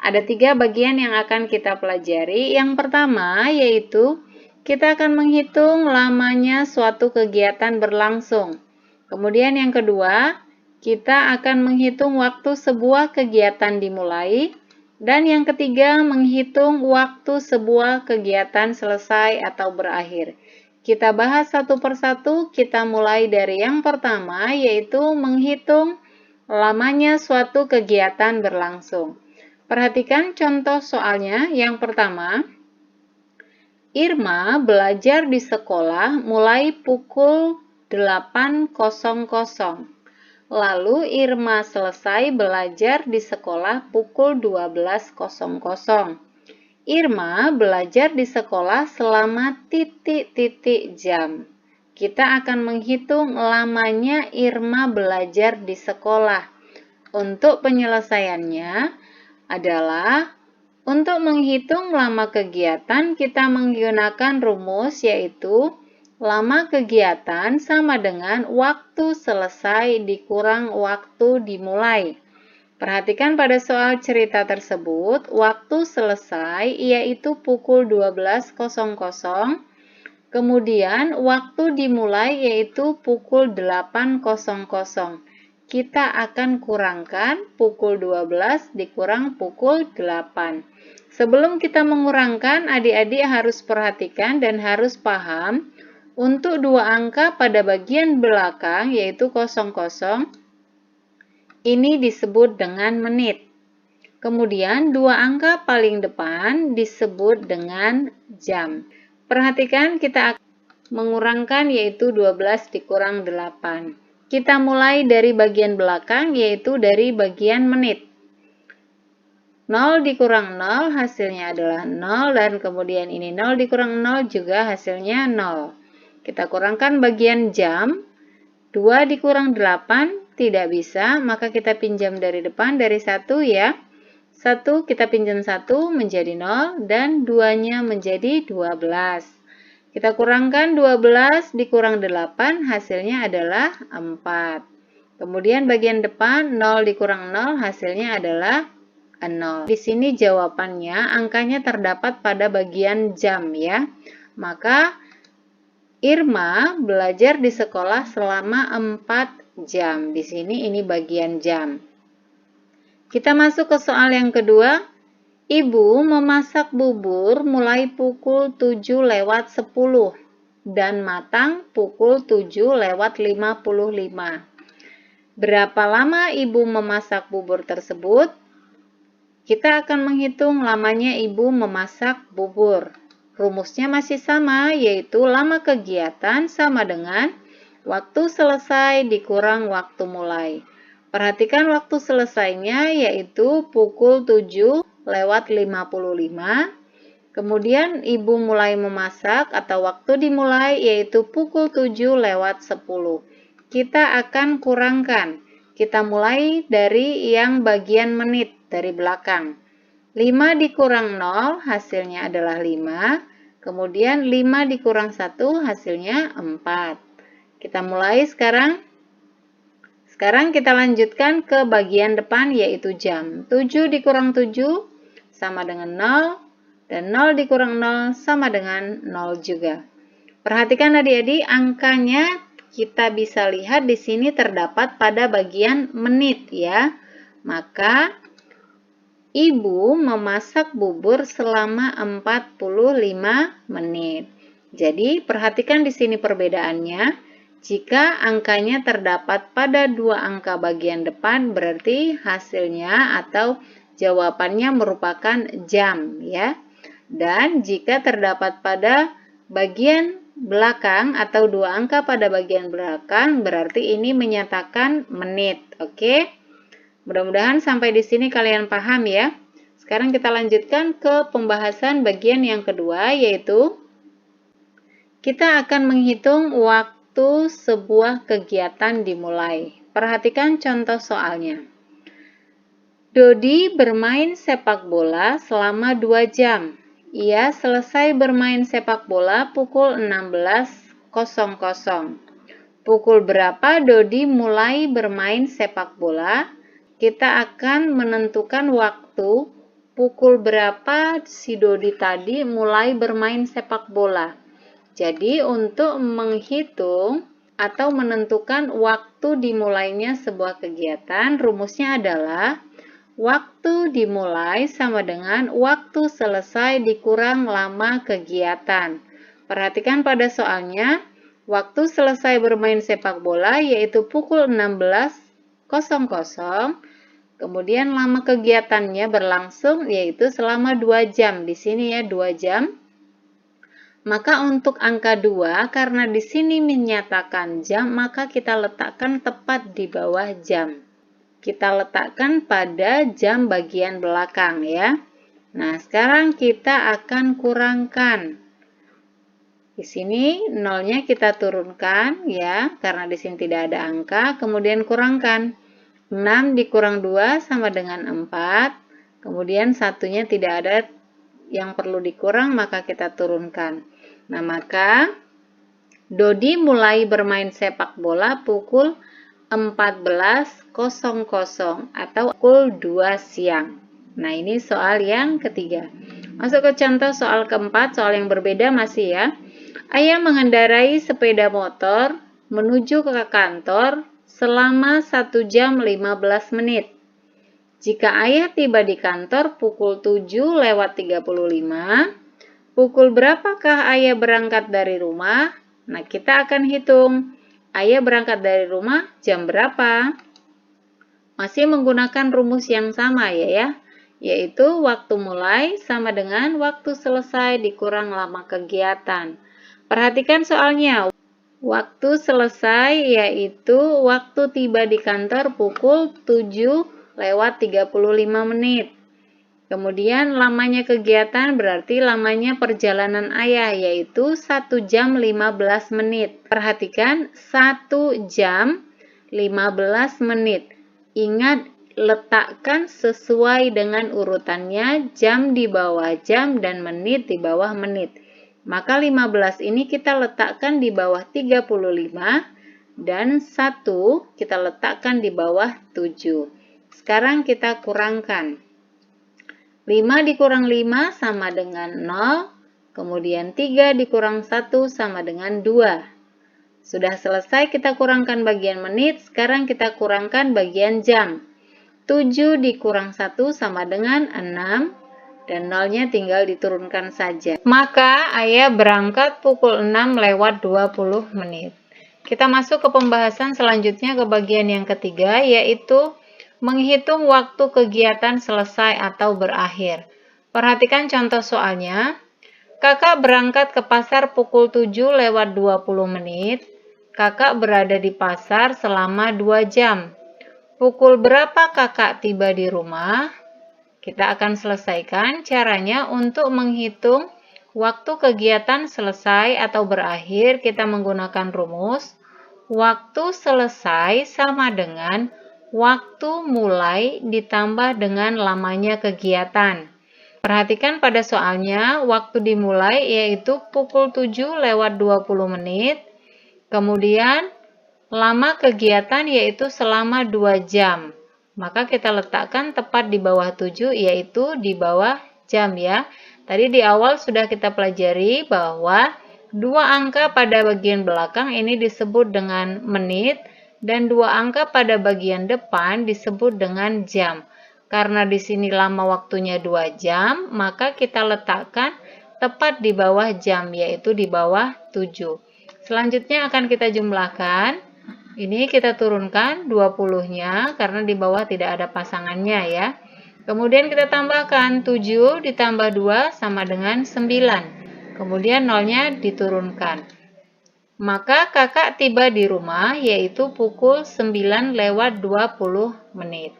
Ada 3 bagian yang akan kita pelajari. Yang pertama yaitu kita akan menghitung lamanya suatu kegiatan berlangsung. Kemudian yang kedua, kita akan menghitung waktu sebuah kegiatan dimulai. Dan yang ketiga, menghitung waktu sebuah kegiatan selesai atau berakhir. Kita bahas satu persatu, kita mulai dari yang pertama, yaitu menghitung lamanya suatu kegiatan berlangsung. Perhatikan contoh soalnya. Yang pertama, Irma belajar di sekolah mulai pukul 8.00. Lalu Irma selesai belajar di sekolah pukul 12.00. Irma belajar di sekolah selama titik-titik jam. Kita akan menghitung lamanya Irma belajar di sekolah. Untuk penyelesaiannya adalah untuk menghitung lama kegiatan kita menggunakan rumus yaitu lama kegiatan sama dengan waktu selesai dikurang waktu dimulai. Perhatikan pada soal cerita tersebut, waktu selesai yaitu pukul 12.00, kemudian waktu dimulai yaitu pukul 8.00. Kita akan kurangkan pukul 12 dikurang pukul 8. Sebelum kita mengurangkan, adik-adik harus perhatikan dan harus paham untuk 2 angka pada bagian belakang yaitu 00, ini disebut dengan menit. Kemudian 2 angka paling depan disebut dengan jam. Perhatikan kita akan mengurangkan yaitu 12 dikurang 8. Kita mulai dari bagian belakang yaitu dari bagian menit. 0 dikurang 0 hasilnya adalah 0 dan kemudian ini 0 dikurang 0 juga hasilnya 0. Kita kurangkan bagian jam, 2 dikurang 8 tidak bisa, maka kita pinjam dari depan dari 1 ya. 1 kita pinjam 1 menjadi 0 dan 2-nya menjadi 12. Kita kurangkan 12 dikurang 8 hasilnya adalah 4. Kemudian bagian depan 0 dikurang 0 hasilnya adalah 0. Di sini jawabannya angkanya terdapat pada bagian jam ya. Maka Irma belajar di sekolah selama 4 jam. Di sini ini bagian jam. Kita masuk ke soal yang kedua. Ibu memasak bubur mulai pukul 7:10 dan matang pukul 7:55. Berapa lama ibu memasak bubur tersebut? Kita akan menghitung lamanya ibu memasak bubur. Rumusnya masih sama, yaitu lama kegiatan sama dengan waktu selesai dikurang waktu mulai. Perhatikan waktu selesainya, yaitu pukul 7:55. Kemudian ibu mulai memasak atau waktu dimulai, yaitu pukul 7:10. Kita akan kurangkan. Kita mulai dari yang bagian menit, dari belakang. 5 dikurang 0 hasilnya adalah 5. Kemudian 5 dikurang 1 hasilnya 4. Kita mulai sekarang. Sekarang kita lanjutkan ke bagian depan yaitu jam. 7 dikurang 7 sama dengan 0. Dan 0 dikurang 0 sama dengan 0 juga. Perhatikan adik-adik, angkanya kita bisa lihat di sini terdapat pada bagian menit ya. Maka ibu memasak bubur selama 45 menit. Jadi, perhatikan di sini perbedaannya. Jika angkanya terdapat pada 2 angka bagian depan, berarti hasilnya atau jawabannya merupakan jam ya. Dan jika terdapat pada bagian belakang atau 2 angka pada bagian belakang, berarti ini menyatakan menit. Oke? Mudah-mudahan sampai di sini kalian paham ya. Sekarang kita lanjutkan ke pembahasan bagian yang kedua, yaitu kita akan menghitung waktu sebuah kegiatan dimulai. Perhatikan contoh soalnya. Dodi bermain sepak bola selama 2 jam. Ia selesai bermain sepak bola pukul 16.00. Pukul berapa Dodi mulai bermain sepak bola? Kita akan menentukan waktu pukul berapa si Dodi tadi mulai bermain sepak bola. Jadi untuk menghitung atau menentukan waktu dimulainya sebuah kegiatan, rumusnya adalah waktu dimulai sama dengan waktu selesai dikurang lama kegiatan. Perhatikan pada soalnya, waktu selesai bermain sepak bola yaitu pukul 16.00. Kemudian lama kegiatannya berlangsung yaitu selama 2 jam. Di sini ya 2 jam. Maka untuk angka 2, karena di sini menyatakan jam, maka kita letakkan tepat di bawah jam. Kita letakkan pada jam bagian belakang ya. Nah, sekarang kita akan kurangkan. Di sini nolnya kita turunkan ya, karena di sini tidak ada angka, kemudian kurangkan. 6 dikurang 2 sama dengan 4, kemudian satunya tidak ada yang perlu dikurang, maka kita turunkan. Nah, maka Dodi mulai bermain sepak bola pukul 14.00 atau pukul 2 siang. Nah, ini soal yang ketiga. Masuk ke contoh soal keempat, soal yang berbeda masih ya. Ayah mengendarai sepeda motor menuju ke kantor selama 1 jam 15 menit. Jika ayah tiba di kantor pukul 7:35, pukul berapakah ayah berangkat dari rumah? Nah, kita akan hitung. Ayah berangkat dari rumah jam berapa? Masih menggunakan rumus yang sama ya, yaitu waktu mulai sama dengan waktu selesai dikurang lama kegiatan. Perhatikan soalnya. Waktu selesai yaitu waktu tiba di kantor pukul 7:35 menit. Kemudian lamanya kegiatan berarti lamanya perjalanan ayah yaitu 1 jam 15 menit. Perhatikan 1 jam 15 menit. Ingat, letakkan sesuai dengan urutannya, jam di bawah jam dan menit di bawah menit. Maka 15 ini kita letakkan di bawah 35 dan 1 kita letakkan di bawah 7. Sekarang kita kurangkan. 5 dikurang 5 sama dengan 0, kemudian 3 dikurang 1 sama dengan 2. Sudah selesai kita kurangkan bagian menit, sekarang kita kurangkan bagian jam. 7 dikurang 1 sama dengan 6, dan nolnya tinggal diturunkan saja. Maka ayah berangkat pukul 6:20 menit. Kita masuk ke pembahasan selanjutnya ke bagian yang ketiga, yaitu menghitung waktu kegiatan selesai atau berakhir. Perhatikan contoh soalnya. Kakak berangkat ke pasar pukul 7:20 menit. Kakak berada di pasar selama 2 jam. Pukul berapa kakak tiba di rumah? Kita akan selesaikan caranya untuk menghitung waktu kegiatan selesai atau berakhir. Kita menggunakan rumus. Waktu selesai sama dengan waktu mulai ditambah dengan lamanya kegiatan. Perhatikan pada soalnya, waktu dimulai yaitu pukul 7:20 menit. Kemudian, lama kegiatan yaitu selama 2 jam. Maka kita letakkan tepat di bawah 7 yaitu di bawah jam ya. Tadi di awal sudah kita pelajari bahwa 2 angka pada bagian belakang ini disebut dengan menit dan 2 angka pada bagian depan disebut dengan jam. Karena di sini lama waktunya 2 jam, maka kita letakkan tepat di bawah jam yaitu di bawah 7. Selanjutnya akan kita jumlahkan. Ini kita turunkan 20-nya karena di bawah tidak ada pasangannya ya. Kemudian kita tambahkan 7 ditambah 2 sama dengan 9. Kemudian nolnya diturunkan. Maka kakak tiba di rumah yaitu pukul 9:20 menit.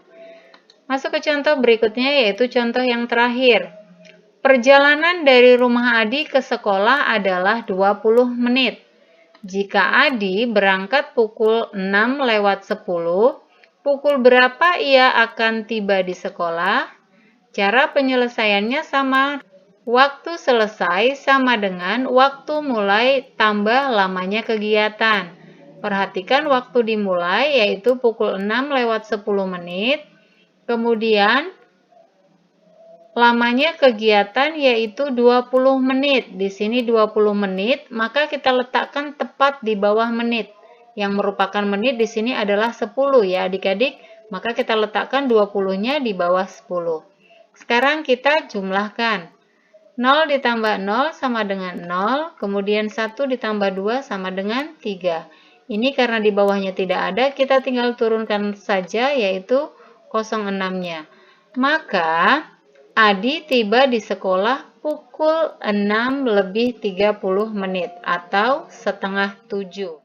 Masuk ke contoh berikutnya yaitu contoh yang terakhir. Perjalanan dari rumah Adi ke sekolah adalah 20 menit. Jika Adi berangkat pukul 6:10, pukul berapa ia akan tiba di sekolah? Cara penyelesaiannya sama. Waktu selesai sama dengan waktu mulai tambah lamanya kegiatan. Perhatikan waktu dimulai yaitu pukul 6:10 menit. Kemudian Lamanya kegiatan yaitu 20 menit. Di sini 20 menit, maka kita letakkan tepat di bawah menit. Yang merupakan menit di sini adalah 10 ya adik-adik, maka kita letakkan 20-nya di bawah 10. Sekarang kita jumlahkan. 0 ditambah 0 sama dengan 0, kemudian 1 ditambah 2 sama dengan 3. Ini karena di bawahnya tidak ada, kita tinggal turunkan saja yaitu 06-nya. Maka Adi tiba di sekolah pukul 6 lebih 30 menit atau setengah 7.